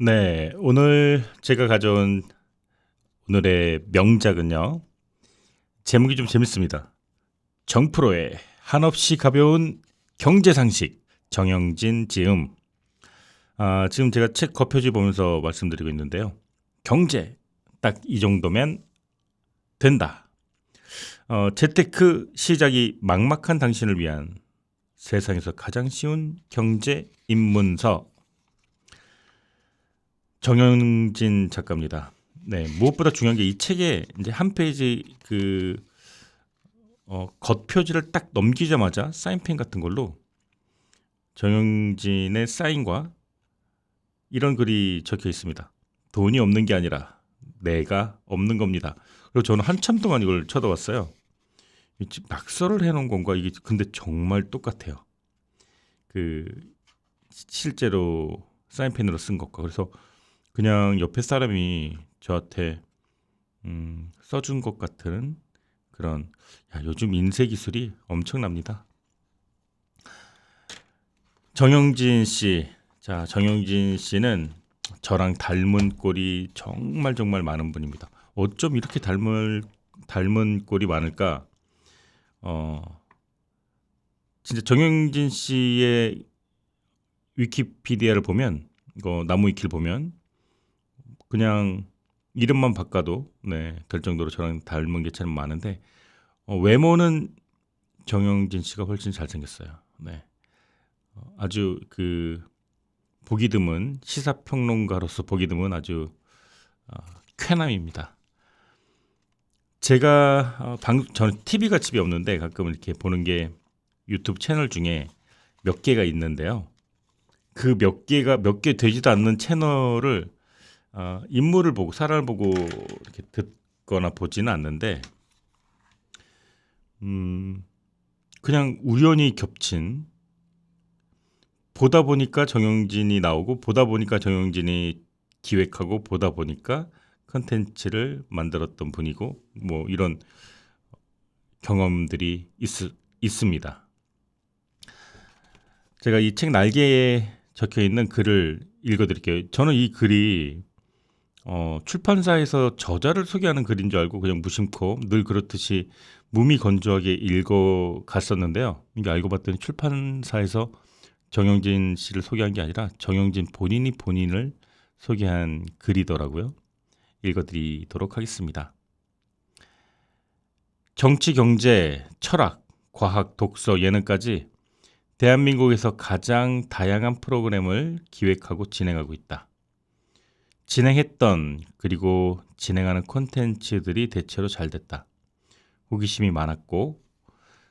네, 오늘 제가 가져온 오늘의 명작은요. 제목이 좀 재밌습니다. 정프로의 한없이 가벼운 경제상식, 정영진 지음. 지금 제가 책 겉표지 보면서 말씀드리고 있는데요. 경제, 딱 이 정도면 된다. 재테크 시작이 막막한 당신을 위한 세상에서 가장 쉬운 경제 입문서. 정영진 작가입니다. 네, 무엇보다 중요한 게 이 책에 이제 한 페이지 겉표지를 딱 넘기자마자 사인펜 같은 걸로 정영진의 사인과 이런 글이 적혀 있습니다. 돈이 없는 게 아니라 내가 없는 겁니다. 그리고 저는 한참 동안 이걸 쳐다봤어요. 낙서를 해놓은 건가 이게 근데 정말 똑같아요. 그 실제로 사인펜으로 쓴 것과 그래서 그냥 옆에 사람이 저한테 써준 것 같은 그런 요즘 인쇄 기술이 엄청납니다. 정영진 씨, 자 정영진 씨는 저랑 닮은 꼴이 정말 정말 많은 분입니다. 어쩜 이렇게 닮은 꼴이 많을까? 진짜 정영진 씨의 위키피디아를 보면 이거 나무 위키를 보면 그냥 이름만 바꿔도 될 정도로 저랑 닮은 게 참 많은데 외모는 정영진 씨가 훨씬 잘생겼어요. 네. 아주 보기 드문 시사평론가로서 보기 드문 아주 쾌남입니다. 제가 저는 TV가 집에 없는데 가끔 이렇게 보는 게 유튜브 채널 중에 몇 개가 있는데요. 그 몇 개 되지도 않는 채널을 인물을 보고 사람을 보고 이렇게 듣거나 보지는 않는데 그냥 우연히 겹친 보다 보니까 정영진이 나오고 보다 보니까 정영진이 기획하고 보다 보니까 컨텐츠를 만들었던 분이고 뭐 이런 경험들이 있습니다. 제가 이 책 날개에 적혀 있는 글을 읽어드릴게요. 저는 이 글이 출판사에서 저자를 소개하는 글인 줄 알고 그냥 무심코 늘 그렇듯이 무미건조하게 읽어갔었는데요. 이게 알고 봤더니 출판사에서 정영진 씨를 소개한 게 아니라 정영진 본인이 본인을 소개한 글이더라고요. 읽어드리도록 하겠습니다. 정치, 경제, 철학, 과학, 독서, 예능까지 대한민국에서 가장 다양한 프로그램을 기획하고 진행하고 있다. 진행했던 그리고 진행하는 콘텐츠들이 대체로 잘 됐다. 호기심이 많았고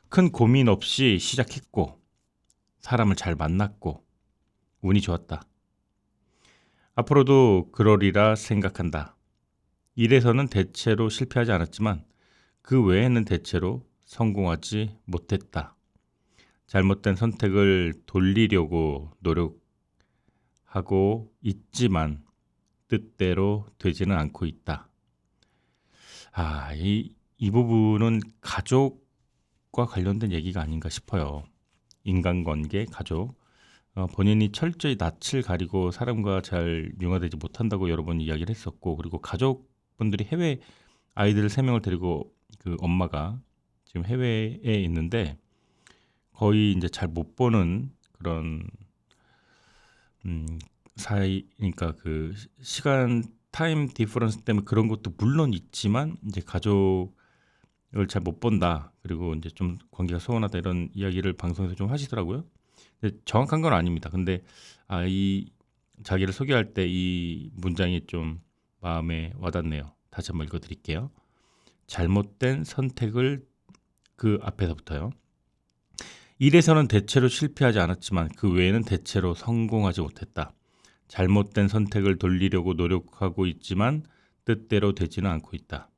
큰 고민 없이 시작했고 사람을 잘 만났고 운이 좋았다. 앞으로도 그러리라 생각한다. 일에서는 대체로 실패하지 않았지만 그 외에는 대체로 성공하지 못했다. 잘못된 선택을 돌리려고 노력하고 있지만 뜻대로 되지는 않고 있다. 이 부분은 가족과 관련된 얘기가 아닌가 싶어요. 인간관계, 가족. 본인이 철저히 낯을 가리고 사람과 잘 융화되지 못한다고 여러 번 이야기를 했었고 그리고 가족분들이 해외 아이들 3명을 데리고 그 엄마가 지금 해외에 있는데 거의 이제 잘 못 보는 그런 사이니까 그 시간 타임 디퍼런스 때문에 그런 것도 물론 있지만 이제 가족을 잘 못 본다. 그리고 이제 좀 관계가 소원하다 이런 이야기를 방송에서 좀 하시더라고요. 근데 정확한 건 아닙니다. 근데 이 자기를 소개할 때 이 문장이 좀 마음에 와닿네요. 다시 한번 읽어드릴게요. 잘못된 선택을 그 앞에서부터요. 일에서는 대체로 실패하지 않았지만 그 외에는 대체로 성공하지 못했다. 잘못된 선택을 돌리려고 노력하고 있지만 뜻대로 되지는 않고 있다.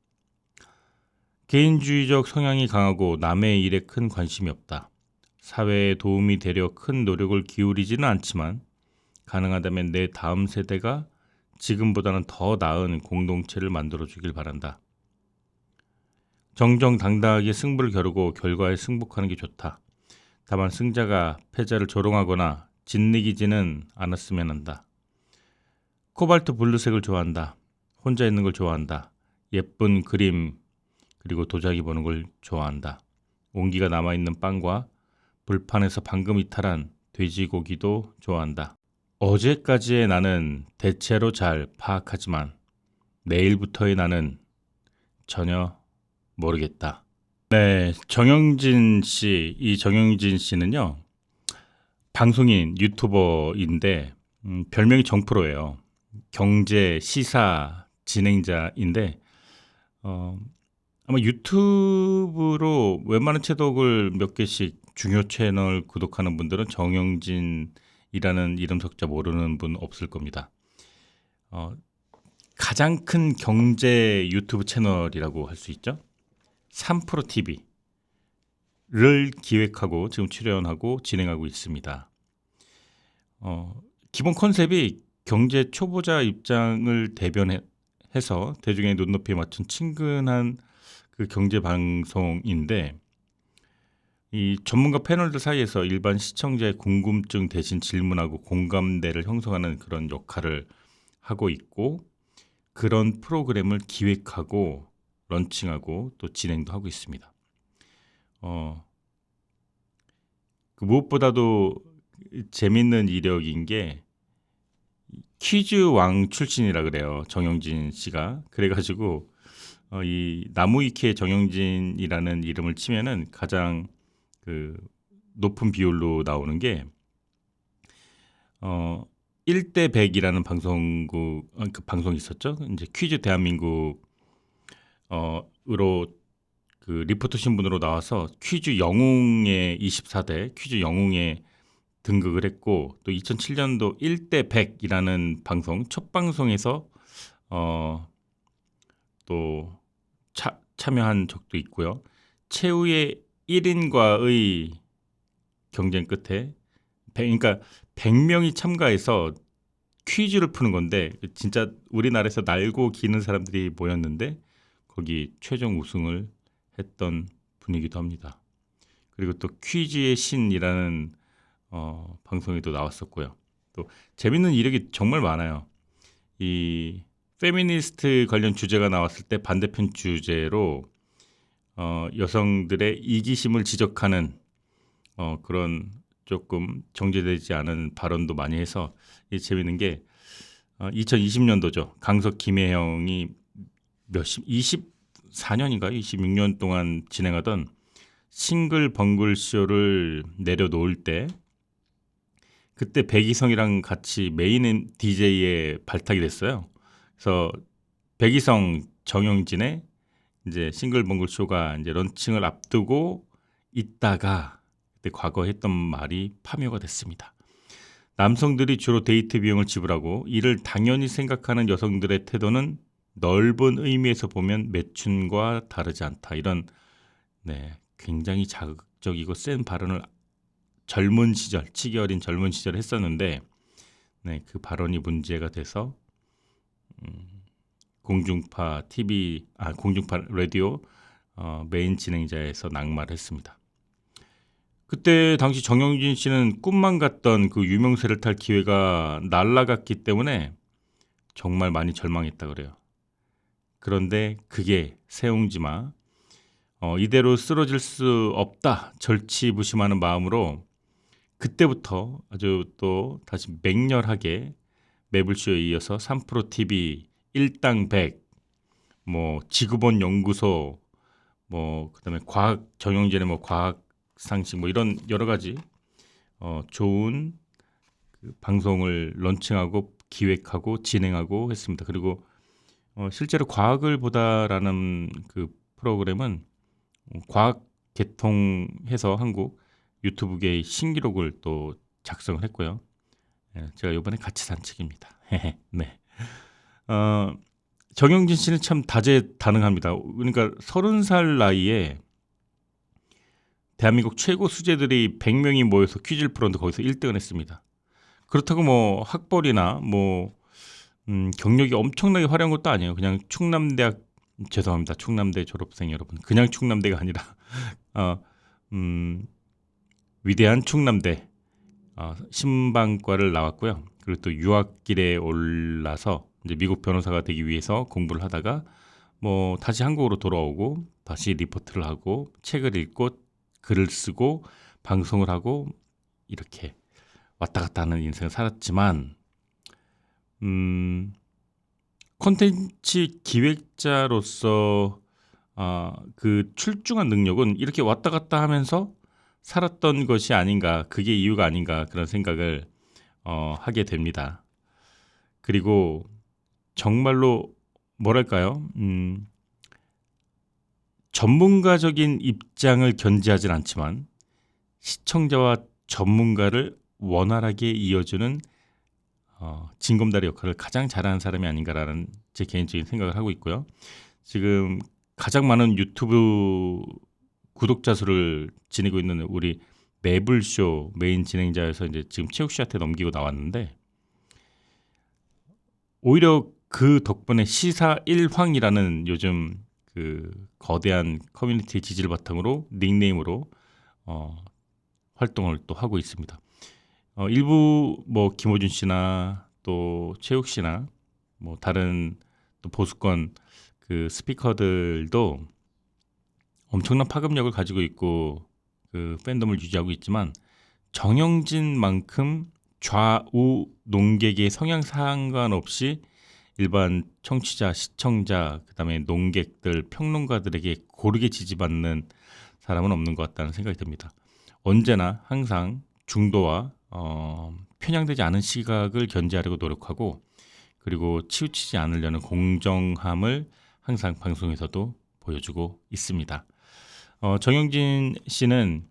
개인주의적 성향이 강하고 남의 일에 큰 관심이 없다. 사회에 도움이 되려 큰 노력을 기울이지는 않지만 가능하다면 내 다음 세대가 지금보다는 더 나은 공동체를 만들어주길 바란다. 정정당당하게 승부를 겨루고 결과에 승복하는 게 좋다. 다만 승자가 패자를 조롱하거나 짓이기지는 않았으면 한다. 코발트 블루색을 좋아한다. 혼자 있는 걸 좋아한다. 예쁜 그림 그리고 도자기 보는 걸 좋아한다. 온기가 남아있는 빵과 불판에서 방금 이탈한 돼지고기도 좋아한다. 어제까지의 나는 대체로 잘 파악하지만 내일부터의 나는 전혀 모르겠다. 네, 정영진 씨, 이 정영진 씨는요, 방송인, 유튜버인데, 별명이 정프로예요. 경제, 시사 진행자인데, 어, 아마 유튜브로 웬만한 채독을 몇 개씩 중요 채널 구독하는 분들은 정영진이라는 이름 석자 모르는 분 없을 겁니다. 가장 큰 경제 유튜브 채널이라고 할 수 있죠. 3프로 TV를 기획하고 지금 출연하고 진행하고 있습니다. 기본 컨셉이 경제 초보자 입장을 대변해서 대중의 눈높이에 맞춘 친근한 그 경제 방송인데, 이 전문가 패널들 사이에서 일반 시청자의 궁금증 대신 질문하고 공감대를 형성하는 그런 역할을 하고 있고, 그런 프로그램을 기획하고 런칭하고 또 진행도 하고 있습니다. 그 무엇보다도 재밌는 이력인 게 퀴즈 왕 출신이라 그래요. 정영진 씨가. 그래가지고 이 나무위키의 정영진이라는 이름을 치면은 가장 그 높은 비율로 나오는 게 1대 100이라는 방송국 그 방송이 있었죠. 이제 퀴즈 대한민국 으로 그 리포터 신분으로 나와서 퀴즈 영웅의 24대 퀴즈 영웅에 등극을 했고, 또 2007년도 1대 100이라는 방송 첫 방송에서 또 참여한 적도 있고요. 최후의 1인과의 경쟁 끝에 그러니까 100명이 참가해서 퀴즈를 푸는 건데, 진짜 우리나라에서 날고 기는 사람들이 모였는데 거기 최종 우승을 했던 분이기도 합니다. 그리고 또 퀴즈의 신이라는 방송에도 나왔었고요. 또 재밌는 이력이 정말 많아요. 이 페미니스트 관련 주제가 나왔을 때 반대편 주제로 여성들의 이기심을 지적하는 그런 조금 정제되지 않은 발언도 많이 해서 재밌는 게 2020년도죠. 강석 김혜영이 24년인가 26년 동안 진행하던 싱글 벙글 쇼를 내려놓을 때, 그때 백이성이랑 같이 메인 DJ에 발탁이 됐어요. 그래서 백이성, 정영진의 이제 싱글 벙글 쇼가 이제 런칭을 앞두고 있다가 그때 과거 했던 말이 파묘가 됐습니다. 남성들이 주로 데이트 비용을 지불하고 이를 당연히 생각하는 여성들의 태도는 넓은 의미에서 보면 매춘과 다르지 않다. 이런 굉장히 자극적이고 센 발언을 젊은 시절, 치기 어린 젊은 시절에 했었는데, 그 발언이 문제가 돼서 공중파 라디오 메인 진행자에서 낙마를 했습니다. 그때 당시 정영진 씨는 꿈만 같던 그 유명세를 탈 기회가 날아갔기 때문에 정말 많이 절망했다 그래요. 그런데 그게 세옹지마 이대로 쓰러질 수 없다 절치부심하는 마음으로 그때부터 아주 또 다시 맹렬하게 매불쇼에 이어서 3프로 TV, 일당 100, 뭐 지구본 연구소, 뭐 그다음에 과학 정영진의 뭐 과학 상식 뭐 이런 여러 가지 좋은 그 방송을 런칭하고 기획하고 진행하고 했습니다. 그리고 실제로 과학을 보다라는 그 프로그램은 과학 개통해서 한국 유튜브계의 신기록을 또 작성을 했고요. 제가 이번에 같이 산 책입니다. 네. 정영진 씨는 참 다재다능합니다. 그러니까 30살 나이에 대한민국 최고 수재들이 100명이 모여서 퀴즈를 풀었는데 거기서 1등을 했습니다. 그렇다고 뭐 학벌이나 뭐 경력이 엄청나게 화려한 것도 아니에요. 그냥 충남대학 죄송합니다. 충남대 졸업생 여러분. 그냥 충남대가 아니라 위대한 충남대 신방과를 나왔고요. 그리고 또 유학길에 올라서 이제 미국 변호사가 되기 위해서 공부를 하다가 뭐 다시 한국으로 돌아오고 다시 리포트를 하고 책을 읽고 글을 쓰고 방송을 하고 이렇게 왔다 갔다 하는 인생을 살았지만 콘텐츠 기획자로서 그 출중한 능력은 이렇게 왔다 갔다 하면서 살았던 것이 아닌가, 그게 이유가 아닌가 그런 생각을 하게 됩니다. 그리고 정말로 뭐랄까요? 전문가적인 입장을 견지하진 않지만 시청자와 전문가를 원활하게 이어주는 징검다리 역할을 가장 잘하는 사람이 아닌가라는 제 개인적인 생각을 하고 있고요. 지금 가장 많은 유튜브 구독자 수를 지니고 있는 우리 매불쇼 메인 진행자여서 이제 지금 최욱 씨한테 넘기고 나왔는데 오히려 그 덕분에 시사 일황이라는 요즘 그 거대한 커뮤니티 지지를 바탕으로 닉네임으로 활동을 또 하고 있습니다. 일부 뭐 김호준 씨나 또 최욱 씨나 뭐 다른 또 보수권 그 스피커들도 엄청난 파급력을 가지고 있고 그 팬덤을 유지하고 있지만 정영진만큼 좌우 농객의 성향 상관없이 일반 청취자, 시청자, 그다음에 농객들, 평론가들에게 고르게 지지받는 사람은 없는 것 같다는 생각이 듭니다. 언제나 항상 중도와 편향되지 않은 시각을 견지하려고 노력하고 그리고 치우치지 않으려는 공정함을 항상 방송에서도 보여주고 있습니다. 정영진 씨는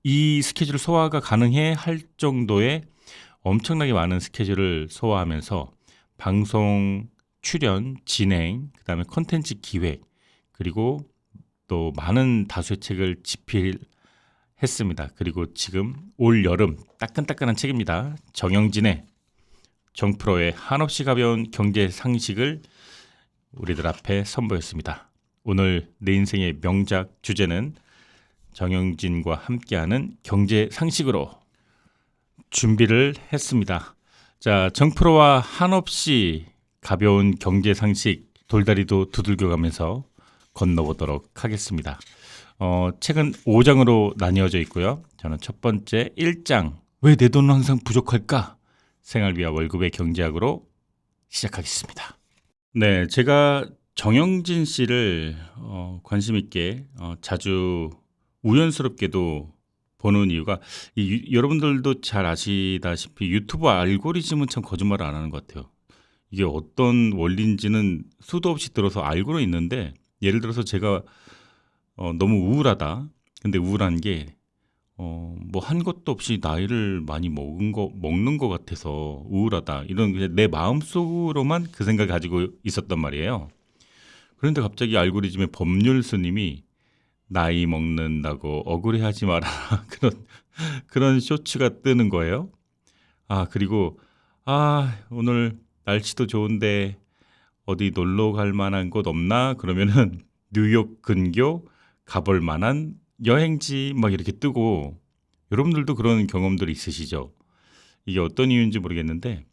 이 스케줄 소화가 가능해 할 정도의 엄청나게 많은 스케줄을 소화하면서 방송 출연, 진행, 그다음에 콘텐츠 기획 그리고 또 많은 다수의 책을 집필했습니다. 그리고 지금 올 여름 따끈따끈한 책입니다. 정영진의 정프로의 한없이 가벼운 경제 상식을 우리들 앞에 선보였습니다. 오늘 내 인생의 명작 주제는 정영진과 함께하는 경제 상식으로 준비를 했습니다. 자, 정프로와 한없이 가벼운 경제 상식 돌다리도 두들겨가면서 건너보도록 하겠습니다. 책은 5장으로 나뉘어져 있고요. 저는 첫 번째 1장 왜 내 돈은 항상 부족할까? 생활비와 월급의 경제학으로 시작하겠습니다. 네, 제가 정영진 씨를 관심 있게 자주 우연스럽게도 보는 이유가 여러분들도 잘 아시다시피 유튜브 알고리즘은 참 거짓말을 안 하는 것 같아요. 이게 어떤 원리인지는 수도 없이 들어서 알고는 있는데 예를 들어서 제가 너무 우울하다. 근데 우울한 게 뭐 한 것도 없이 나이를 많이 먹는 것 같아서 우울하다. 이런 그냥 내 마음속으로만 그 생각을 가지고 있었단 말이에요. 그런데 갑자기 알고리즘의 법률 스님이 나이 먹는다고 억울해하지 마라 그런 쇼츠가 뜨는 거예요. 그리고 오늘 날씨도 좋은데 어디 놀러 갈 만한 곳 없나? 그러면은 뉴욕 근교 가볼 만한 여행지 막 이렇게 뜨고 여러분들도 그런 경험들이 있으시죠? 이게 어떤 이유인지 모르겠는데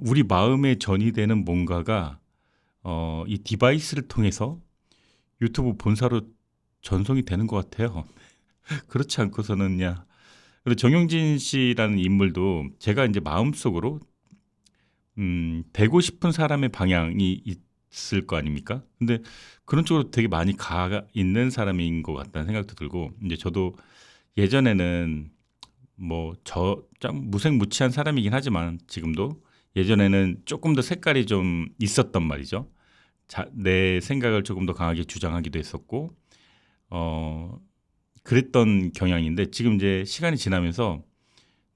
우리 마음에 전이되는 뭔가가 이 디바이스를 통해서 유튜브 본사로 전송이 되는 것 같아요. 그렇지 않고서는야. 그리고 정영진 씨라는 인물도 제가 이제 마음속으로 되고 싶은 사람의 방향이 있을 거 아닙니까? 근데 그런 쪽으로 되게 많이 가 있는 사람인 것 같다는 생각도 들고 이제 저도 예전에는 뭐 좀 무색무취한 사람이긴 하지만 지금도 예전에는 조금 더 색깔이 좀 있었단 말이죠. 내 생각을 조금 더 강하게 주장하기도 했었고 그랬던 경향인데 지금 이제 시간이 지나면서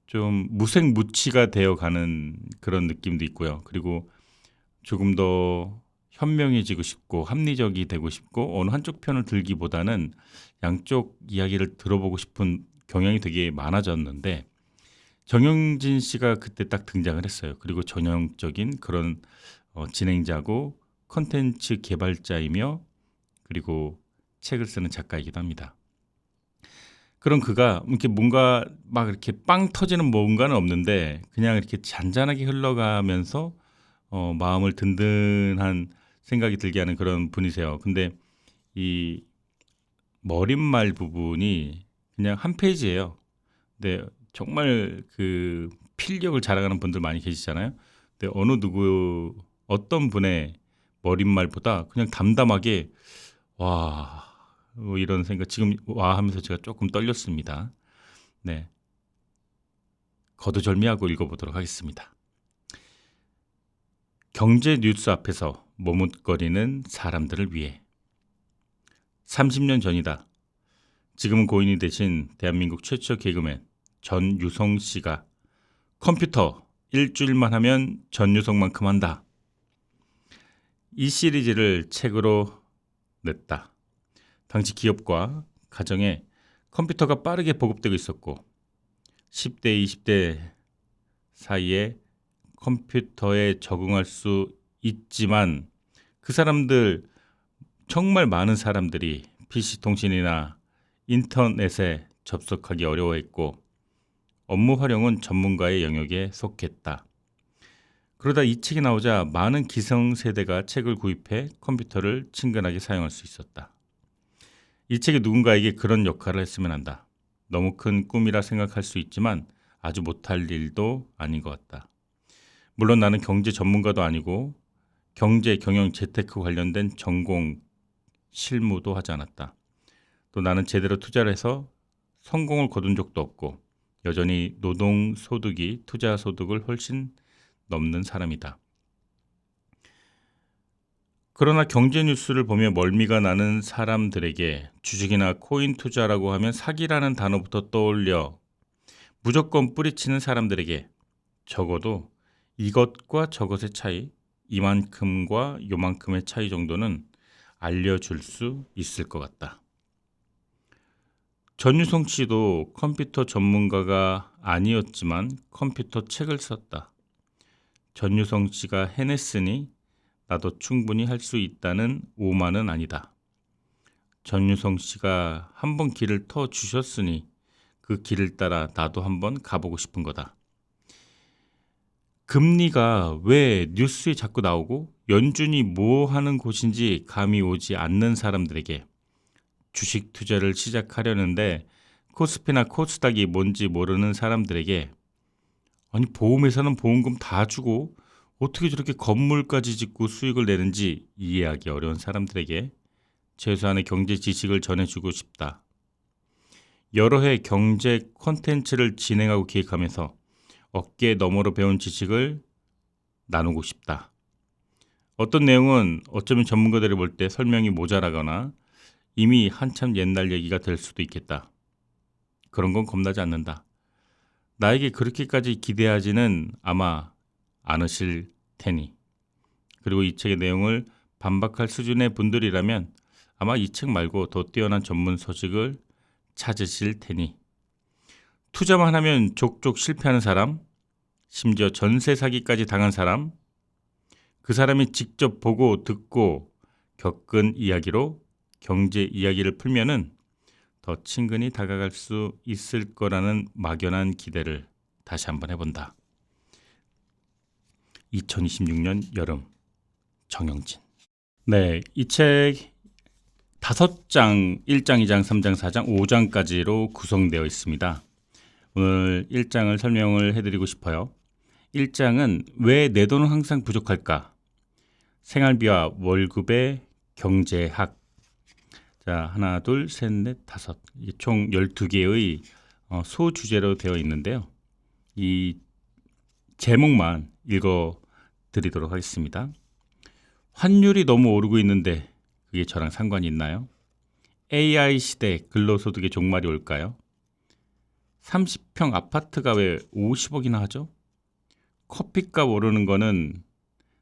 좀 무색무취가 되어가는 그런 느낌도 있고요. 그리고 조금 더 현명해지고 싶고 합리적이 되고 싶고 어느 한쪽 편을 들기보다는 양쪽 이야기를 들어보고 싶은 경향이 되게 많아졌는데 정영진 씨가 그때 딱 등장을 했어요. 그리고 전형적인 그런 진행자고 컨텐츠 개발자이며 그리고 책을 쓰는 작가이기도 합니다. 그런 그가 이렇게 뭔가 막 이렇게 빵 터지는 뭔가는 없는데 그냥 이렇게 잔잔하게 흘러가면서 마음을 든든한 생각이 들게 하는 그런 분이세요. 근데 이 머릿말 부분이 그냥 한 페이지예요. 근데 정말 그 필력을 자랑하는 분들 많이 계시잖아요. 근데 어떤 분의 머릿말보다 그냥 담담하게 와 이런 생각 지금 와 하면서 제가 조금 떨렸습니다. 네, 거두절미하고 읽어보도록 하겠습니다. 경제 뉴스 앞에서 머뭇거리는 사람들을 위해 30년 전이다. 지금은 고인이 되신 대한민국 최초 개그맨 전유성 씨가 컴퓨터 일주일만 하면 전유성만큼 한다. 이 시리즈를 책으로 냈다. 당시 기업과 가정에 컴퓨터가 빠르게 보급되고 있었고 10대, 20대 사이에 컴퓨터에 적응할 수 있지만 그 사람들 정말 많은 사람들이 PC 통신이나 인터넷에 접속하기 어려워했고 업무 활용은 전문가의 영역에 속했다. 그러다 이 책이 나오자 많은 기성세대가 책을 구입해 컴퓨터를 친근하게 사용할 수 있었다. 이 책이 누군가에게 그런 역할을 했으면 한다. 너무 큰 꿈이라 생각할 수 있지만 아주 못할 일도 아닌 것 같다. 물론 나는 경제 전문가도 아니고 경제, 경영, 재테크 관련된 전공, 실무도 하지 않았다. 또 나는 제대로 투자를 해서 성공을 거둔 적도 없고 여전히 노동소득이 투자소득을 훨씬 넘는 사람이다. 그러나 경제 뉴스를 보며 멀미가 나는 사람들에게 주식이나 코인 투자라고 하면 사기라는 단어부터 떠올려 무조건 뿌리치는 사람들에게 적어도 이것과 저것의 차이, 이만큼과 요만큼의 차이 정도는 알려줄 수 있을 것 같다. 전유성 씨도 컴퓨터 전문가가 아니었지만 컴퓨터 책을 썼다. 전유성 씨가 해냈으니 나도 충분히 할 수 있다는 오만은 아니다. 전유성 씨가 한번 길을 터 주셨으니 그 길을 따라 나도 한번 가보고 싶은 거다. 금리가 왜 뉴스에 자꾸 나오고 연준이 뭐 하는 곳인지 감이 오지 않는 사람들에게 주식 투자를 시작하려는데 코스피나 코스닥이 뭔지 모르는 사람들에게 아니 보험회사는 보험금 다 주고 어떻게 저렇게 건물까지 짓고 수익을 내는지 이해하기 어려운 사람들에게 최소한의 경제 지식을 전해주고 싶다. 여러 해 경제 콘텐츠를 진행하고 기획하면서 어깨 너머로 배운 지식을 나누고 싶다. 어떤 내용은 어쩌면 전문가들이 볼 때 설명이 모자라거나 이미 한참 옛날 얘기가 될 수도 있겠다. 그런 건 겁나지 않는다. 나에게 그렇게까지 기대하지는 아마 않으실 테니. 그리고 이 책의 내용을 반박할 수준의 분들이라면 아마 이 책 말고 더 뛰어난 전문 서식을 찾으실 테니. 투자만 하면 족족 실패하는 사람, 심지어 전세 사기까지 당한 사람, 그 사람이 직접 보고 듣고 겪은 이야기로 경제 이야기를 풀면은 더 친근히 다가갈 수 있을 거라는 막연한 기대를 다시 한번 해본다. 2026년 여름 정영진. 네, 이 책 5장, 1장, 2장, 3장, 4장, 5장까지로 구성되어 있습니다. 오늘 1장을 설명을 해드리고 싶어요. 1장은 왜 내 돈은 항상 부족할까? 생활비와 월급의 경제학. 자, 하나, 둘, 셋, 넷, 다섯. 총 12개의 소주제로 되어 있는데요. 이 제목만 읽어 드리도록 하겠습니다. 환율이 너무 오르고 있는데 그게 저랑 상관이 있나요? AI 시대 근로소득의 종말이 올까요? 30평 아파트가 왜 50억이나 하죠? 커피값 오르는 거는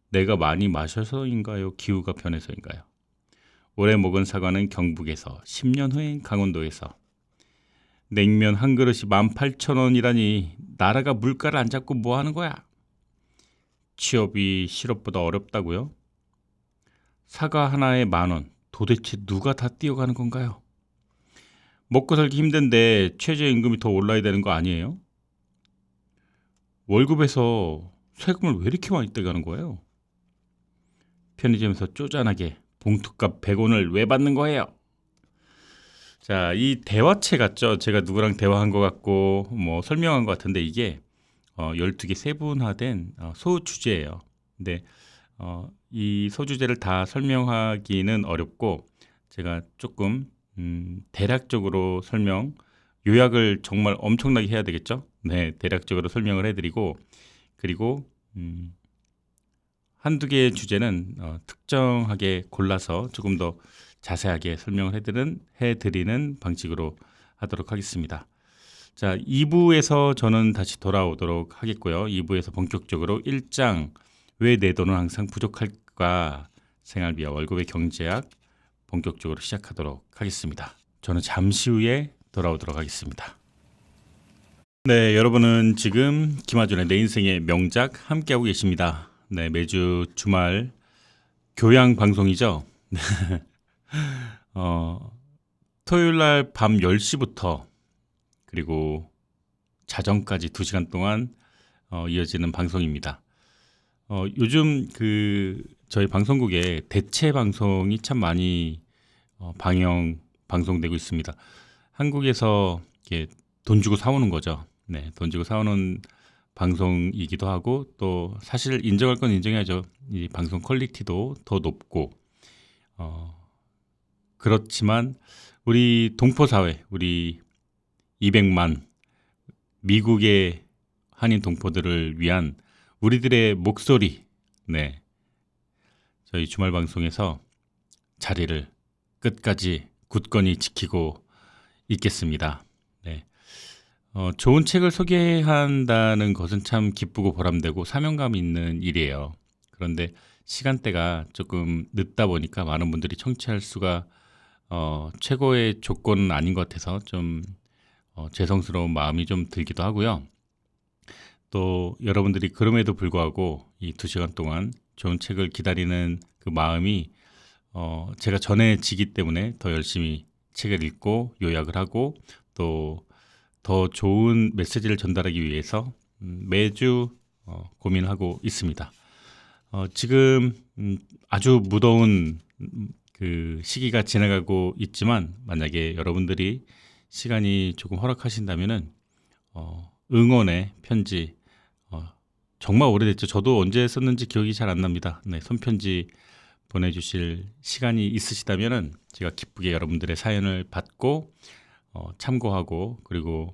내가 많이 마셔서인가요? 기후가 변해서인가요? 올해 먹은 사과는 경북에서, 10년 후엔 강원도에서. 냉면 한 그릇이 18,000원이라니 나라가 물가를 안 잡고 뭐 하는 거야? 취업이 실업보다 어렵다고요? 사과 하나에 10,000원, 도대체 누가 다 뛰어가는 건가요? 먹고 살기 힘든데 최저임금이 더 올라야 되는 거 아니에요? 월급에서 세금을 왜 이렇게 많이 떼가는 거예요? 편의점에서 쪼잔하게 봉투값 100원을 왜 받는 거예요? 자, 이 대화체 같죠? 제가 누구랑 대화한 것 같고 뭐 설명한 것 같은데 이게 12개 세분화된 소주제예요. 근데 이 소주제를 다 설명하기는 어렵고 제가 조금 대략적으로 요약을 정말 엄청나게 해야 되겠죠? 네, 대략적으로 설명을 해드리고 그리고 한두 개의 주제는 특정하게 골라서 조금 더 자세하게 설명을 해드리는 방식으로 하도록 하겠습니다. 자, 2부에서 저는 다시 돌아오도록 하겠고요. 2부에서 본격적으로 1장 왜 내 돈은 항상 부족할까? 생활비와 월급의 경제학 본격적으로 시작하도록 하겠습니다. 저는 잠시 후에 돌아오도록 하겠습니다. 네, 여러분은 지금 김하준의 내 인생의 명작 함께하고 계십니다. 네, 매주 주말 교양 방송이죠. 토요일 날 밤 10시부터 그리고 자정까지 2시간 동안 이어지는 방송입니다. 요즘 저희 방송국에 대체 방송이 참 많이 방송되고 있습니다. 한국에서 이렇게 돈 주고 사오는 거죠. 네, 돈 주고 사오는 방송이기도 하고 또 사실 인정할 건 인정해야죠. 이 방송 퀄리티도 더 높고 그렇지만 우리 동포사회, 우리 200만 미국의 한인 동포들을 위한 우리들의 목소리, 네, 저희 주말 방송에서 자리를 끝까지 굳건히 지키고 있겠습니다. 네. 좋은 책을 소개한다는 것은 참 기쁘고 보람되고 사명감 있는 일이에요. 그런데 시간대가 조금 늦다 보니까 많은 분들이 청취할 수가 최고의 조건은 아닌 것 같아서 좀 죄송스러운 마음이 좀 들기도 하고요. 또 여러분들이 그럼에도 불구하고 이 2시간 동안 좋은 책을 기다리는 그 마음이 제가 전해지기 때문에 더 열심히 책을 읽고 요약을 하고 또 더 좋은 메시지를 전달하기 위해서 매주 고민하고 있습니다. 지금 아주 무더운 그 시기가 지나가고 있지만 만약에 여러분들이 시간이 조금 허락하신다면은 응원의 편지 정말 오래됐죠. 저도 언제 썼는지 기억이 잘 안 납니다. 네, 손편지 보내주실 시간이 있으시다면은 제가 기쁘게 여러분들의 사연을 받고 참고하고 그리고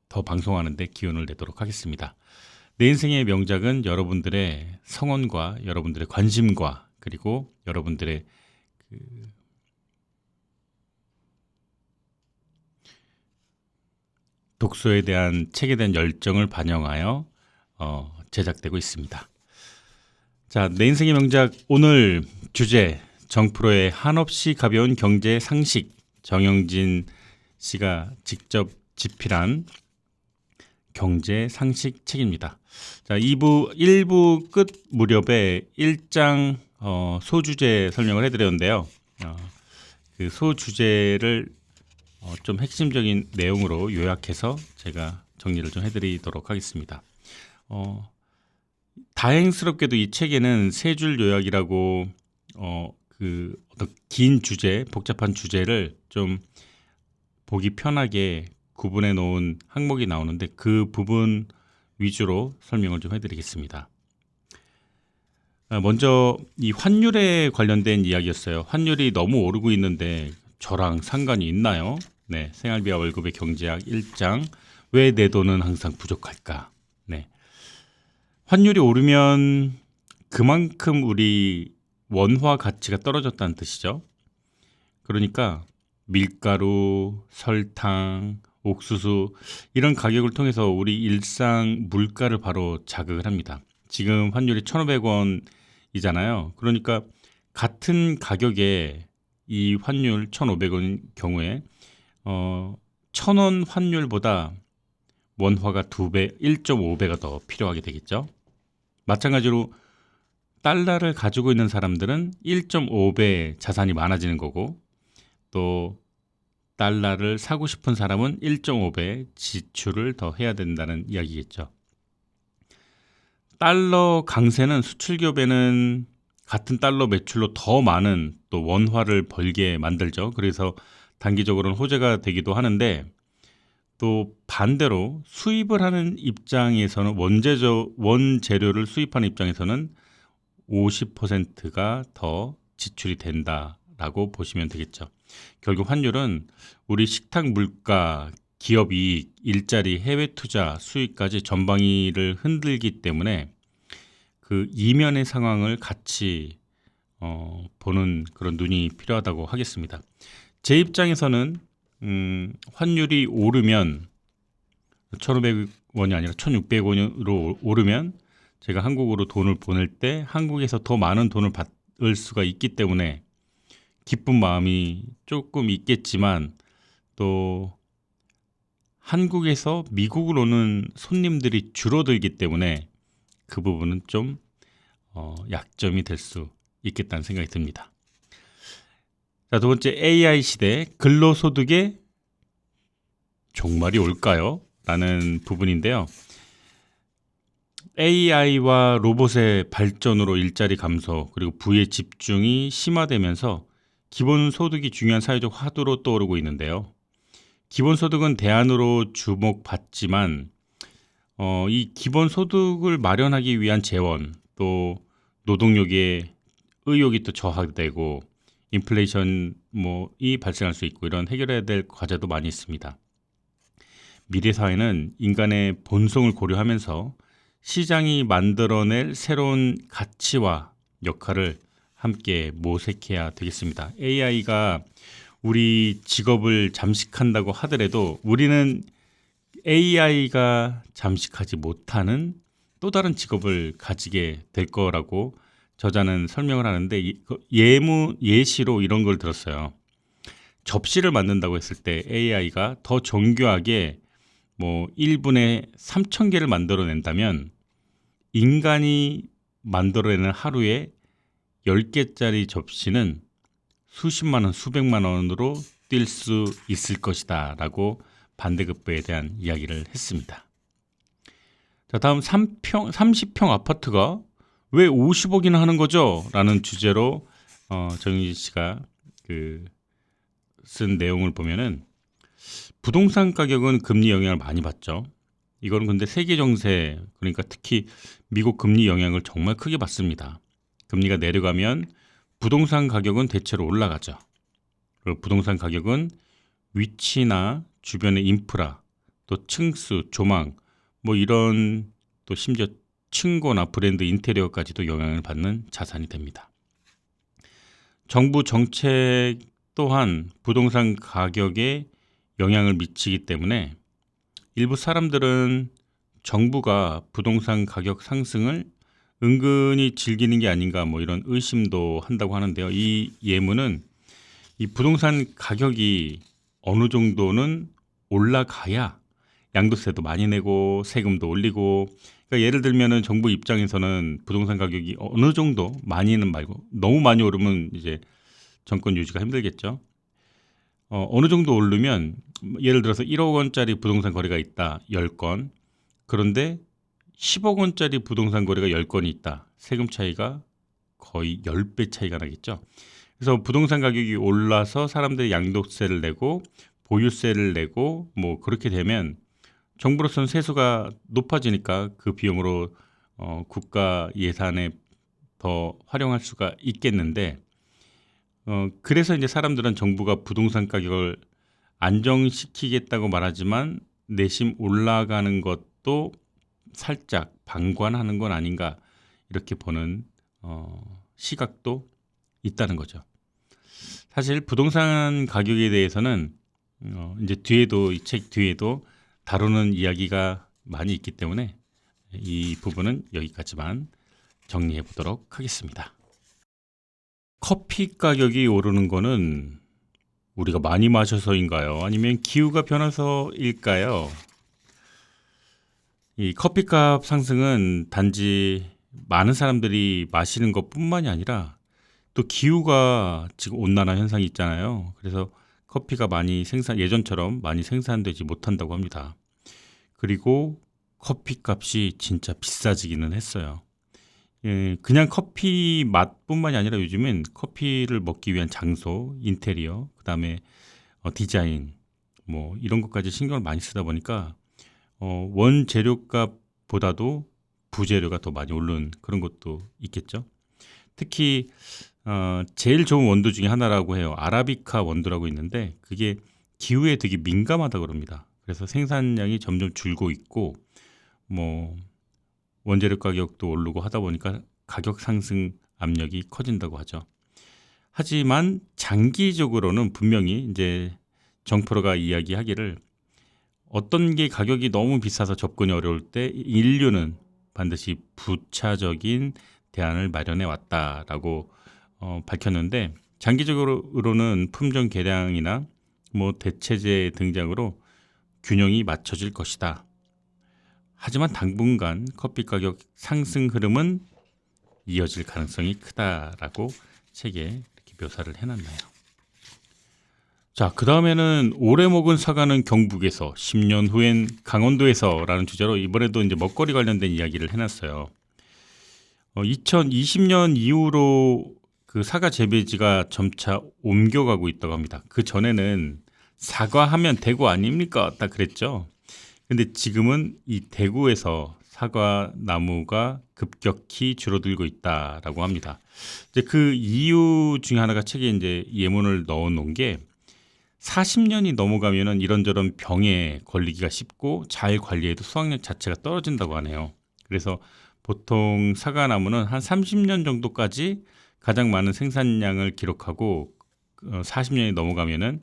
더 방송하는데 기운을 내도록 하겠습니다. 내 인생의 명작은 여러분들의 성원과 여러분들의 관심과 그리고 여러분들의 독서에 대한 책에 대한 열정을 반영하여 제작되고 있습니다. 자, 내 인생의 명작 오늘 주제 정프로의 한없이 가벼운 경제 상식 정영진 씨가 직접 집필한 경제 상식 책입니다. 자, 1부 끝 무렵에 1장 소주제 설명을 해드렸는데요. 그 소주제를 좀 핵심적인 내용으로 요약해서 제가 정리를 좀 해드리도록 하겠습니다. 다행스럽게도 이 책에는 세 줄 요약이라고 어떤 긴 주제, 복잡한 주제를 좀 보기 편하게 구분해 놓은 항목이 나오는데 그 부분 위주로 설명을 좀 해드리겠습니다. 먼저 이 환율에 관련된 이야기였어요. 환율이 너무 오르고 있는데 저랑 상관이 있나요? 네, 생활비와 월급의 경제학 1장 왜 내 돈은 항상 부족할까? 네, 환율이 오르면 그만큼 우리 원화 가치가 떨어졌다는 뜻이죠. 그러니까 밀가루, 설탕, 옥수수 이런 가격을 통해서 우리 일상 물가를 바로 자극을 합니다. 지금 환율이 1,500원이잖아요. 그러니까 같은 가격에 이 환율 1,500원 경우에 1,000원 환율보다 원화가 2배, 1.5배가 더 필요하게 되겠죠. 마찬가지로 달러를 가지고 있는 사람들은 1.5배 자산이 많아지는 거고 또 달러를 사고 싶은 사람은 1.5배 지출을 더 해야 된다는 이야기겠죠. 달러 강세는 수출 기업에는 같은 달러 매출로 더 많은 또 원화를 벌게 만들죠. 그래서 단기적으로는 호재가 되기도 하는데, 또 반대로 수입을 하는 입장에서는 원재료를 수입하는 입장에서는 50%가 더 지출이 된다라고 보시면 되겠죠. 결국 환율은 우리 식탁 물가, 기업 이익, 일자리, 해외 투자, 수익까지 전방위를 흔들기 때문에 그 이면의 상황을 같이 보는 그런 눈이 필요하다고 하겠습니다. 제 입장에서는 환율이 오르면 1,500원이 아니라 1,600원으로 오르면 제가 한국으로 돈을 보낼 때 한국에서 더 많은 돈을 받을 수가 있기 때문에 기쁜 마음이 조금 있겠지만, 또 한국에서 미국으로 오는 손님들이 줄어들기 때문에 그 부분은 좀 약점이 될 수 있겠다는 생각이 듭니다. 자, 두 번째, AI 시대 근로소득의 종말이 올까요? 라는 부분인데요. AI와 로봇의 발전으로 일자리 감소, 그리고 부의 집중이 심화되면서 기본소득이 중요한 사회적 화두로 떠오르고 있는데요. 기본소득은 대안으로 주목받지만 이 기본소득을 마련하기 위한 재원, 또 노동력의 의욕이 또 저하되고 인플레이션 이 발생할 수 있고, 이런 해결해야 될 과제도 많이 있습니다. 미래 사회는 인간의 본성을 고려하면서 시장이 만들어낼 새로운 가치와 역할을 함께 모색해야 되겠습니다. AI가 우리 직업을 잠식한다고 하더라도 우리는 AI가 잠식하지 못하는 또 다른 직업을 가지게 될 거라고 저자는 설명을 하는데, 예시로 이런 걸 들었어요. 접시를 만든다고 했을 때 AI가 더 정교하게 1분에 3,000개를 만들어낸다면 인간이 만들어내는 하루에 10개짜리 접시는 수십만 원, 수백만 원으로 뛸 수 있을 것이다 라고 반대급부에 대한 이야기를 했습니다. 자, 다음 30평 아파트가 왜 50억이나 하는 거죠? 라는 주제로 정유진 씨가 쓴 내용을 보면은, 부동산 가격은 금리 영향을 많이 받죠. 이거는 근데 세계 정세, 그러니까 특히 미국 금리 영향을 정말 크게 받습니다. 금리가 내려가면 부동산 가격은 대체로 올라가죠. 그리고 부동산 가격은 위치나 주변의 인프라, 또 층수, 조망, 이런, 또 심지어 층고나 브랜드 인테리어까지도 영향을 받는 자산이 됩니다. 정부 정책 또한 부동산 가격에 영향을 미치기 때문에 일부 사람들은 정부가 부동산 가격 상승을 은근히 즐기는 게 아닌가, 이런 의심도 한다고 하는데요. 이 예문은 이 부동산 가격이 어느 정도는 올라가야 양도세도 많이 내고 세금도 올리고, 그러니까 예를 들면은 정부 입장에서는 부동산 가격이 어느 정도, 많이는 말고 너무 많이 오르면 이제 정권 유지가 힘들겠죠. 어느 정도 오르면, 예를 들어서 1억 원짜리 부동산 거래가 있다, 10건. 그런데 10억 원짜리 부동산 거래가 10건이 있다. 세금 차이가 거의 10배 차이가 나겠죠. 그래서 부동산 가격이 올라서 사람들이 양도세를 내고 보유세를 내고 그렇게 되면 정부로서는 세수가 높아지니까 그 비용으로 국가 예산에 더 활용할 수가 있겠는데, 그래서 이제 사람들은 정부가 부동산 가격을 안정시키겠다고 말하지만 내심 올라가는 것도 살짝 방관하는 건 아닌가, 이렇게 보는 시각도 있다는 거죠. 사실 부동산 가격에 대해서는 이제 이 책 뒤에도 다루는 이야기가 많이 있기 때문에 이 부분은 여기까지만 정리해 보도록 하겠습니다. 커피 가격이 오르는 거는 우리가 많이 마셔서인가요? 아니면 기후가 변해서일까요? 이 커피값 상승은 단지 많은 사람들이 마시는 것뿐만이 아니라 또 기후가 지금 온난화 현상이 있잖아요. 그래서 커피가 예전처럼 많이 생산되지 못한다고 합니다. 그리고 커피 값이 진짜 비싸지기는 했어요. 그냥 커피 맛뿐만이 아니라 요즘엔 커피를 먹기 위한 장소, 인테리어, 그다음에 디자인 뭐 이런 것까지 신경을 많이 쓰다 보니까 원재료값보다도 부재료가 더 많이 오른 그런 것도 있겠죠. 특히 제일 좋은 원두 중에 하나라고 해요. 아라비카 원두라고 있는데 그게 기후에 되게 민감하다고 그럽니다. 그래서 생산량이 점점 줄고 있고 뭐 원재료 가격도 오르고 하다 보니까 가격 상승 압력이 커진다고 하죠. 하지만 장기적으로는 분명히 이제 정프로가 이야기하기를 어떤 게 가격이 너무 비싸서 접근이 어려울 때 인류는 반드시 부차적인 대안을 마련해 왔다라고 밝혔는데 장기적으로는 품종 개량이나 뭐 대체제 등장으로 균형이 맞춰질 것이다. 하지만 당분간 커피 가격 상승 흐름은 이어질 가능성이 크다라고 책에 이렇게 묘사를 해놨나요. 자, 그 다음에는 오래 먹은 사과는 경북에서 10년 후엔 강원도에서라는 주제로 이번에도 이제 먹거리 관련된 이야기를 해놨어요. 2020년 이후로 그 사과 재배지가 점차 옮겨가고 있다고 합니다. 그 전에는 사과하면 대구 아닙니까? 딱 그랬죠. 근데 지금은 이 대구에서 사과 나무가 급격히 줄어들고 있다라고 합니다. 이제 그 이유 중에 하나가 책에 이제 예문을 넣어 놓은 게 40년이 넘어가면은 이런저런 병에 걸리기가 쉽고 잘 관리해도 수확량 자체가 떨어진다고 하네요. 그래서 보통 사과나무는 한 30년 정도까지 가장 많은 생산량을 기록하고 40년이 넘어가면은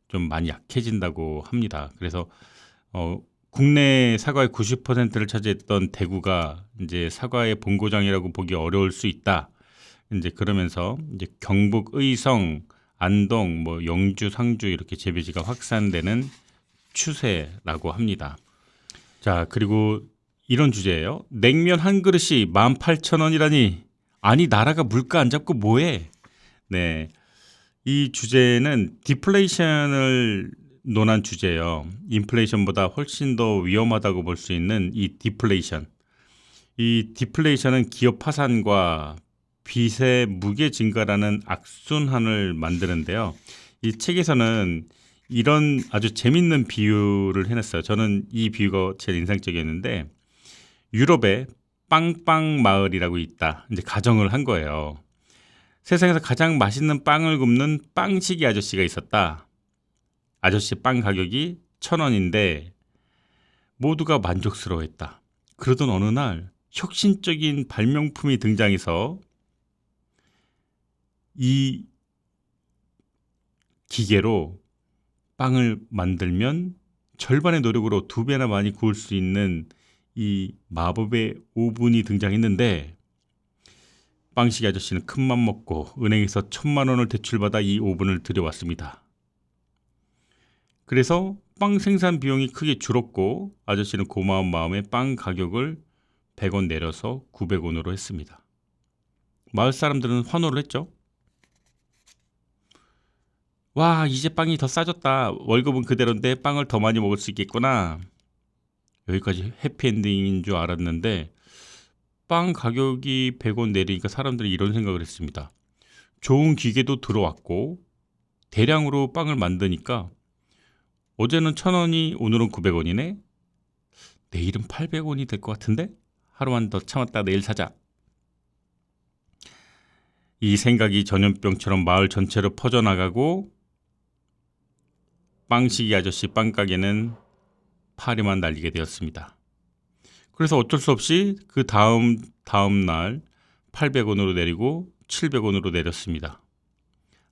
좀 많이 약해진다고 합니다. 그래서 국내 사과의 90%를 차지했던 대구가 이제 사과의 본고장이라고 보기 어려울 수 있다. 이제 그러면서 이제 경북 의성, 안동, 뭐 영주, 상주 이렇게 재배지가 확산되는 추세라고 합니다. 자, 그리고 이런 주제예요. 냉면 한 그릇이 18,000원이라니. 아니 나라가 물가 안 잡고 뭐해? 네, 이 주제는 디플레이션을 논한 주제예요. 인플레이션보다 훨씬 더 위험하다고 볼 수 있는 이 디플레이션. 이 디플레이션은 기업 파산과 빚의 무게 증가라는 악순환을 만드는데요. 이 책에서는 이런 아주 재밌는 비유를 해놨어요. 저는 이 비유가 제일 인상적이었는데 유럽에 빵빵 마을이라고 있다. 이제 가정을 한 거예요. 세상에서 가장 맛있는 빵을 굽는 빵시기 아저씨가 있었다. 아저씨 빵 가격이 1,000원인데 모두가 만족스러워했다. 그러던 어느 날 혁신적인 발명품이 등장해서 이 기계로 빵을 만들면 절반의 노력으로 2배나 많이 구울 수 있는 이 마법의 오븐이 등장했는데 빵시기 아저씨는 큰맘 먹고 은행에서 1,000만 원을 대출받아 이 오븐을 들여왔습니다. 그래서 빵 생산 비용이 크게 줄었고 아저씨는 고마운 마음에 빵 가격을 100원 내려서 900원으로 했습니다. 마을 사람들은 환호를 했죠. 와, 이제 빵이 더 싸졌다. 월급은 그대로인데 빵을 더 많이 먹을 수 있겠구나. 여기까지 해피엔딩인 줄 알았는데 빵 가격이 100원 내리니까 사람들이 이런 생각을 했습니다. 좋은 기계도 들어왔고 대량으로 빵을 만드니까 어제는 1,000원이 오늘은 900원이네. 내일은 800원이 될 것 같은데 하루만 더 참았다 내일 사자. 이 생각이 전염병처럼 마을 전체로 퍼져나가고 빵시기 아저씨 빵가게는 파리만 날리게 되었습니다. 그래서 어쩔 수 없이 그 다음 날 800원으로 내리고 700원으로 내렸습니다.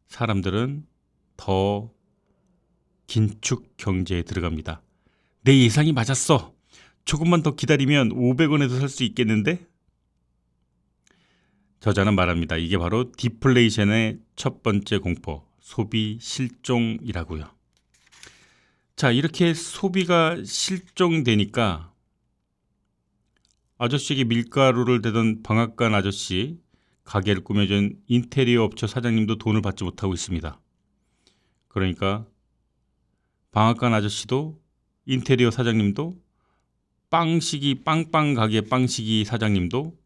사람들은 더 긴축 경제에 들어갑니다. 내 예상이 맞았어. 조금만 더 기다리면 500원에도 살 수 있겠는데? 저자는 말합니다. 이게 바로 디플레이션의 첫 번째 공포, 소비 실종이라고요. 자, 이렇게 소비가 실종되니까 아저씨에게 밀가루를 대던 방앗간 아저씨, 가게를 꾸며준 인테리어 업체 사장님도 돈을 받지 못하고 있습니다. 그러니까 방앗간 아저씨도, 인테리어 사장님도, 빵시기 빵빵 가게 빵시기 사장님도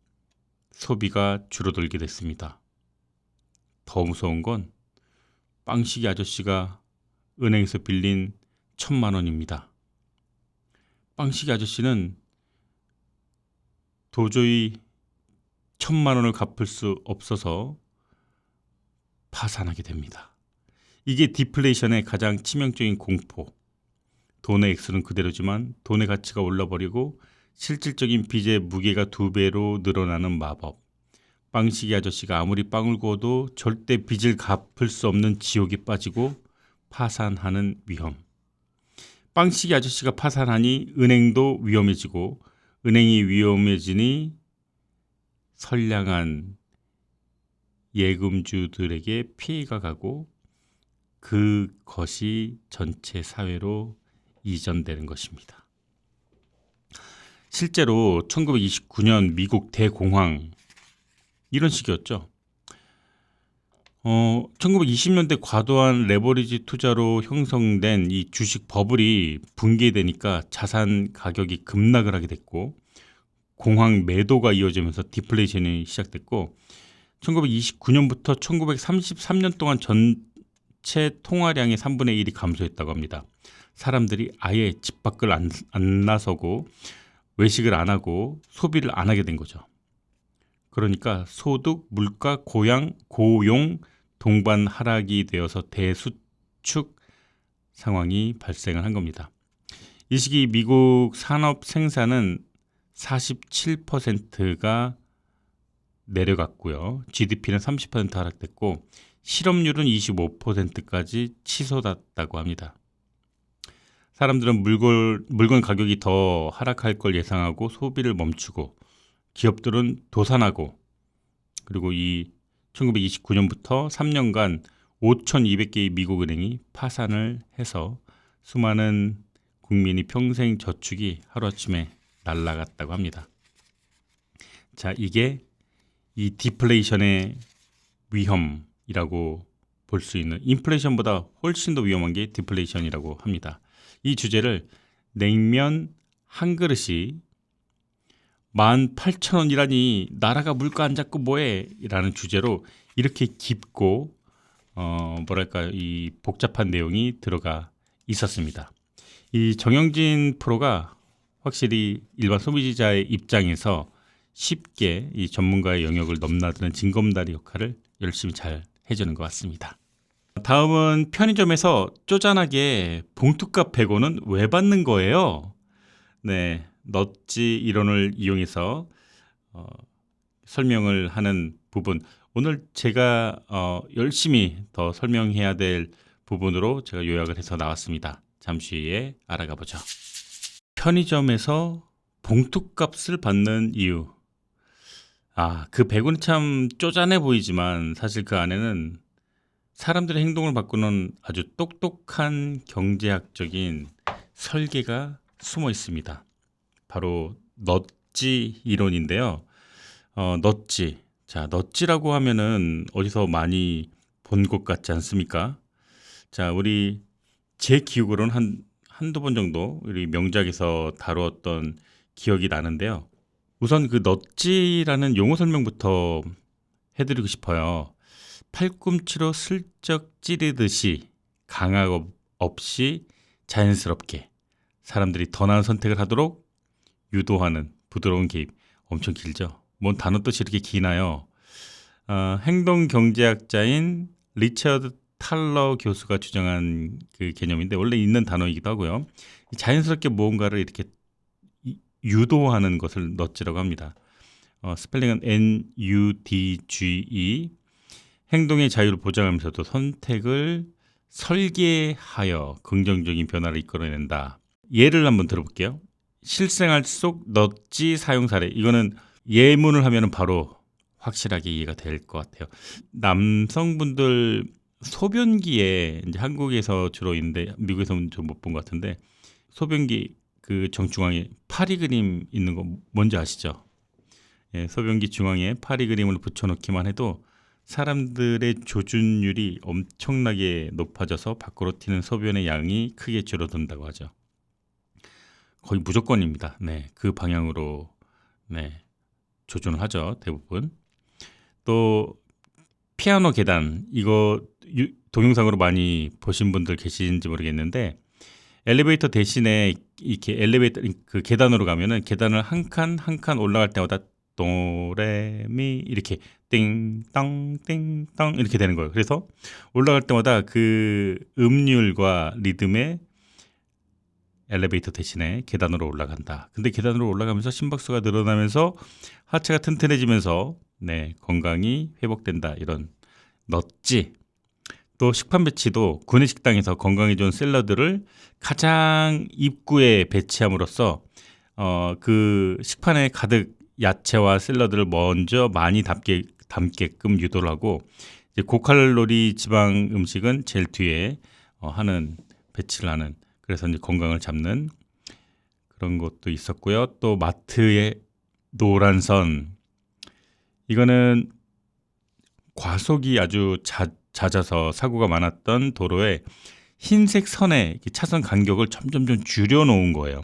소비가 줄어들게 됐습니다. 더 무서운 건 빵시기 아저씨가 은행에서 빌린 1,000만 원입니다. 빵시기 아저씨는 도저히 1,000만 원을 갚을 수 없어서 파산하게 됩니다. 이게 디플레이션의 가장 치명적인 공포. 돈의 액수는 그대로지만 돈의 가치가 올라버리고 실질적인 빚의 무게가 2배로 늘어나는 마법. 빵시기 아저씨가 아무리 빵을 구워도 절대 빚을 갚을 수 없는 지옥에 빠지고 파산하는 위험. 빵시기 아저씨가 파산하니 은행도 위험해지고, 은행이 위험해지니 선량한 예금주들에게 피해가 가고, 그것이 전체 사회로 이전되는 것입니다. 실제로 1929년 미국 대공황 이런 식이었죠. 1920년대 과도한 레버리지 투자로 형성된 이 주식 버블이 붕괴되니까 자산 가격이 급락을 하게 됐고, 공황 매도가 이어지면서 디플레이션이 시작됐고, 1929년부터 1933년 동안 전체 통화량의 3분의 1이 감소했다고 합니다. 사람들이 아예 집 밖을 안 나서고 외식을 안 하고 소비를 안 하게 된 거죠. 그러니까 소득, 물가, 고용 동반 하락이 되어서 대수축 상황이 발생을 한 겁니다. 이 시기 미국 산업 생산은 47%가 내려갔고요. GDP는 30% 하락됐고, 실업률은 25%까지 치솟았다고 합니다. 사람들은 물건 가격이 더 하락할 걸 예상하고 소비를 멈추고, 기업들은 도산하고, 그리고 이 1929년부터 3년간 5,200개의 미국 은행이 파산을 해서 수많은 국민이 평생 저축이 하루아침에 날아갔다고 합니다. 자, 이게 이 디플레이션의 위험이라고 볼 수 있는, 인플레이션보다 훨씬 더 위험한 게 디플레이션이라고 합니다. 이 주제를 냉면 한 그릇이 18,000원이라니 나라가 물가 안 잡고 뭐해? 라는 주제로 이렇게 깊고 이 복잡한 내용이 들어가 있었습니다. 이 정영진 프로가 확실히 일반 소비자의 입장에서 쉽게 이 전문가의 영역을 넘나드는 징검다리 역할을 열심히 잘 해주는 것 같습니다. 다음은 편의점에서 쪼잔하게 봉투값 100원은 왜 받는 거예요? 네, 넛지 이론을 이용해서 설명을 하는 부분, 오늘 제가 열심히 더 설명해야 될 부분으로 제가 요약을 해서 나왔습니다. 잠시 후에 알아가 보죠. 편의점에서 봉투값을 받는 이유. 그 100원이 참 쪼잔해 보이지만 사실 그 안에는 사람들의 행동을 바꾸는 아주 똑똑한 경제학적인 설계가 숨어 있습니다. 바로 넛지 이론인데요. 넛지. 자, 넛지라고 하면은 어디서 많이 본 것 같지 않습니까? 자, 제 기억으로는 한두 번 정도 우리 명작에서 다루었던 기억이 나는데요. 우선 그 넛지라는 용어 설명부터 해드리고 싶어요. 팔꿈치로 슬쩍 찌르듯이 강압 없이 자연스럽게 사람들이 더 나은 선택을 하도록 유도하는 부드러운 개입. 엄청 길죠? 뭔 단어 뜻이 이렇게 기나요? 행동경제학자인 리처드 탈러 교수가 주장한 그 개념인데 원래 있는 단어이기도 하고요. 자연스럽게 무언가를 이렇게 유도하는 것을 넛지라고 합니다. 스펠링은 NUDGE. 행동의 자유를 보장하면서도 선택을 설계하여 긍정적인 변화를 이끌어낸다. 예를 한번 들어볼게요. 실생활 속 넛지 사용 사례. 이거는 예문을 하면 바로 확실하게 이해가 될 것 같아요. 남성분들 소변기에 이제 한국에서 주로 있는데 미국에서는 좀 못 본 것 같은데, 소변기 그 정중앙에 파리 그림 있는 거 뭔지 아시죠? 예, 소변기 중앙에 파리 그림을 붙여놓기만 해도 사람들의 조준율이 엄청나게 높아져서 밖으로 튀는 소변의 양이 크게 줄어든다고 하죠. 거의 무조건입니다. 네, 그 방향으로 네, 조준을 하죠. 대부분. 또 피아노 계단 이거 동영상으로 많이 보신 분들 계신지 모르겠는데 엘리베이터 대신에 이렇게 엘리베이터 그 계단으로 가면은 계단을 한 칸 한 칸 올라갈 때마다 도레미 이렇게 띵땅 띵땅 이렇게 되는 거예요. 그래서 올라갈 때마다 그 음률과 리듬에 엘리베이터 대신에 계단으로 올라간다. 근데 계단으로 올라가면서 심박수가 늘어나면서 하체가 튼튼해지면서 네, 건강이 회복된다. 이런 넛지. 또 식판 배치도 구내 식당에서 건강에 좋은 샐러드를 가장 입구에 배치함으로써 그 식판에 가득 야채와 샐러드를 먼저 많이 담게끔 유도를 하고 이제 고칼로리 지방 음식은 제일 뒤에 하는 배치를 하는 그래서 이제 건강을 잡는 그런 것도 있었고요. 또 마트의 노란 선 이거는 과속이 아주 잦아서 사고가 많았던 도로에 흰색 선에 차선 간격을 점점점 줄여 놓은 거예요.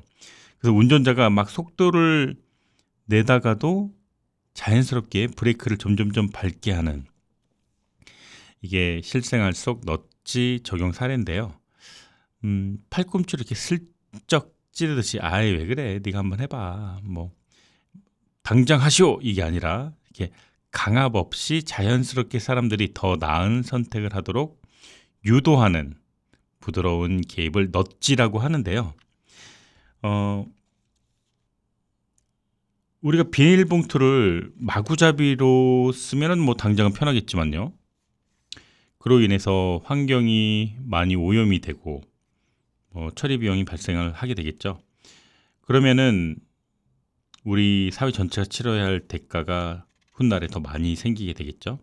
그래서 운전자가 막 속도를 내다가도 자연스럽게 브레이크를 점점점 밟게 하는 이게 실생활 속 넛지 적용 사례인데요. 팔꿈치를 이렇게 슬쩍 찌르듯이 아이 왜 그래 네가 한번 해봐 뭐 당장 하시오 이게 아니라 이렇게 강압 없이 자연스럽게 사람들이 더 나은 선택을 하도록 유도하는 부드러운 개입을 넛지라고 하는데요. 우리가 비닐봉투를 마구잡이로 쓰면은 뭐 당장은 편하겠지만요. 그로 인해서 환경이 많이 오염이 되고 처리 비용이 발생을 하게 되겠죠. 그러면은 우리 사회 전체가 치러야 할 대가가 훗날에 더 많이 생기게 되겠죠.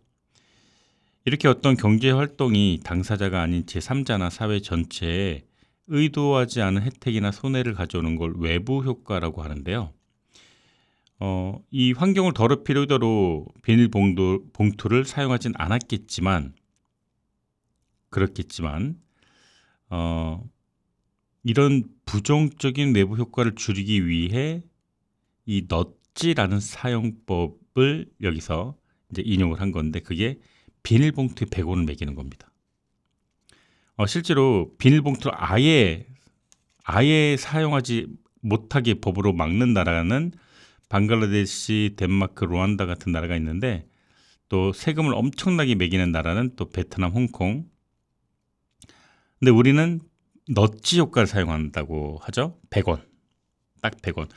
이렇게 어떤 경제 활동이 당사자가 아닌 제3자나 사회 전체에 의도하지 않은 혜택이나 손해를 가져오는 걸 외부 효과라고 하는데요. 이 환경을 더럽힐 의도로 비닐봉투를 사용하진 않았겠지만 그렇겠지만 이런 부정적인 외부 효과를 줄이기 위해 이 넛지라는 사용법을 여기서 이제 인용을 한 건데 그게 비닐봉투에 100원을 매기는 겁니다. 실제로 비닐봉투를 아예 사용하지 못하게 법으로 막는 나라는 방글라데시, 덴마크, 루안다 같은 나라가 있는데 또 세금을 엄청나게 매기는 나라는 또 베트남, 홍콩. 근데 우리는 넛지 효과를 사용한다고 하죠. 100원. 딱 100원.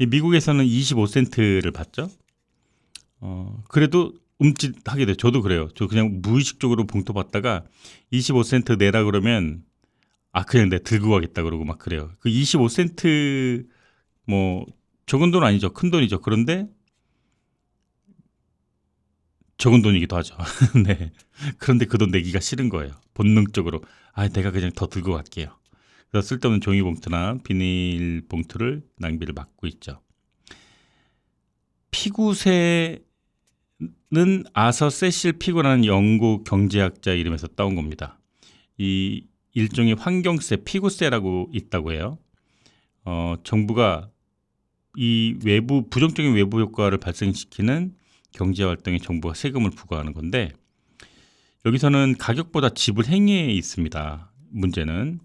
미국에서는 25센트를 받죠. 그래도 움찔하게 돼요. 저도 그래요. 저 그냥 무의식적으로 봉투 받다가 25센트 내라 그러면 그냥 내가 들고 가겠다 그러고 막 그래요. 그 25센트 뭐 적은 돈 아니죠. 큰 돈이죠. 그런데 적은 돈이기도 하죠. 네. 그런데 그 돈 내기가 싫은 거예요. 본능적으로 내가 그냥 더 들고 갈게요. 그래서 쓸데없는 종이봉투나 비닐봉투를 낭비를 막고 있죠. 피구새는 아서 세실 피구라는 영국 경제학자 이름에서 따온 겁니다. 이 일종의 환경세, 피구세라고 있다고 해요. 정부가 이 부정적인 외부 효과를 발생시키는 경제 활동에 정부가 세금을 부과하는 건데 여기서는 가격보다 지불 행위에 있습니다.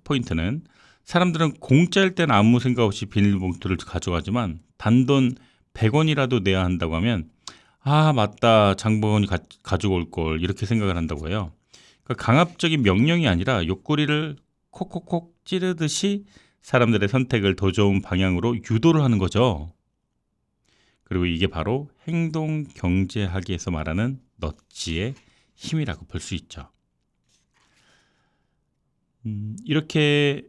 포인트는 사람들은 공짜일 때는 아무 생각 없이 비닐봉투를 가져가지만 단돈 100원이라도 내야 한다고 하면 맞다 장본이 가지고 올 걸 이렇게 생각을 한다고 해요. 그러니까 강압적인 명령이 아니라 옆구리를 콕콕콕 찌르듯이 사람들의 선택을 더 좋은 방향으로 유도를 하는 거죠. 그리고 이게 바로 행동 경제학에서 말하는 넛지의 힘이라고 볼 수 있죠. 이렇게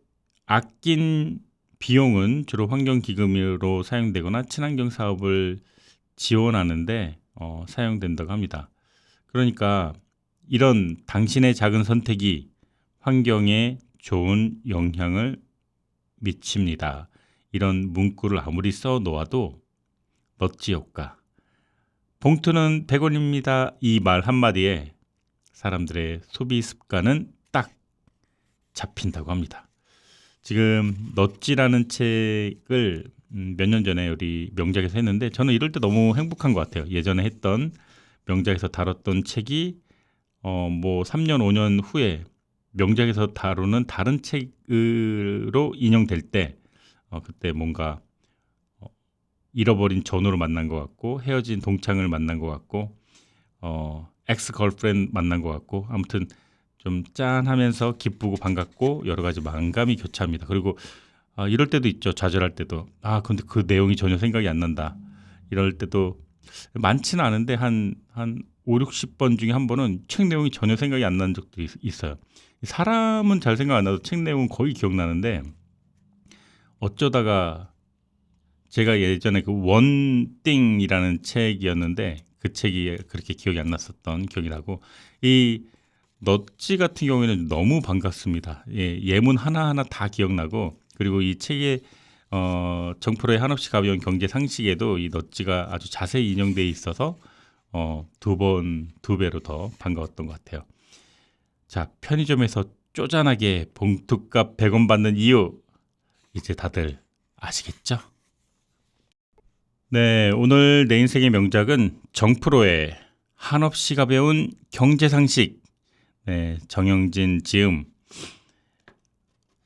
아낀 비용은 주로 환경기금으로 사용되거나 친환경 사업을 지원하는데 사용된다고 합니다. 그러니까 이런 당신의 작은 선택이 환경에 좋은 영향을 미칩니다. 이런 문구를 아무리 써 놓아도 넛지 효과. 봉투는 100원입니다. 이 말 한마디에 사람들의 소비 습관은 딱 잡힌다고 합니다. 지금 넛지라는 책을 몇 년 전에 우리 명작에서 했는데 저는 이럴 때 너무 행복한 것 같아요. 예전에 했던 명작에서 다뤘던 책이 뭐 3년 5년 후에 명작에서 다루는 다른 책으로 인용될 때 그때 뭔가 잃어버린 전우를 만난 것 같고 헤어진 동창을 만난 것 같고 엑스 걸프렌드 만난 것 같고 아무튼 좀 짠하면서 기쁘고 반갑고 여러 가지 만감이 교차합니다. 그리고 이럴 때도 있죠. 좌절할 때도 근데 그 내용이 전혀 생각이 안 난다. 이럴 때도 많지는 않은데 한 5, 60번 중에 한 번은 책 내용이 전혀 생각이 안 나는 적도 있어요. 사람은 잘 생각 안 나도 책 내용은 거의 기억나는데 어쩌다가 제가 예전에 그 원띵이라는 책이었는데 그 책이 그렇게 기억이 안 났었던 기억이 나고 이 넛지 같은 경우에는 너무 반갑습니다. 예문 하나하나 다 기억나고 그리고 이 책에 정프로의 한없이 가벼운 경제 상식에도 이 넛지가 아주 자세히 인용되어 있어서 두 배로 더 반가웠던 것 같아요. 자, 편의점에서 쪼잔하게 봉투값 100원 받는 이유 이제 다들 아시겠죠? 네, 오늘 내 인생의 명작은 정프로의 한없이 가벼운 경제상식, 정영진 지음.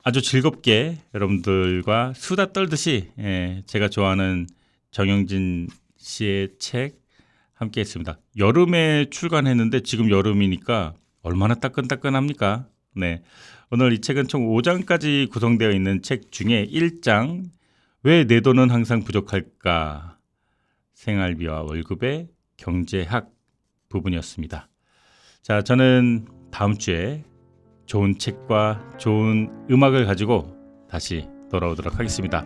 아주 즐겁게 여러분들과 수다 떨듯이 제가 좋아하는 정영진 씨의 책 함께 했습니다. 여름에 출간했는데 지금 여름이니까 얼마나 따끈따끈합니까? 네, 오늘 이 책은 총 5장까지 구성되어 있는 책 중에 1장 왜 내 돈은 항상 부족할까? 생활비와 월급의 경제학 부분이었습니다. 자, 저는 다음 주에 좋은 책과 좋은 음악을 가지고 다시 돌아오도록 하겠습니다.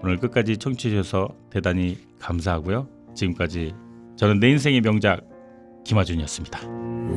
오늘 끝까지 청취해 주셔서 대단히 감사하고요. 지금까지 저는 내 인생의 명작 김하준이었습니다.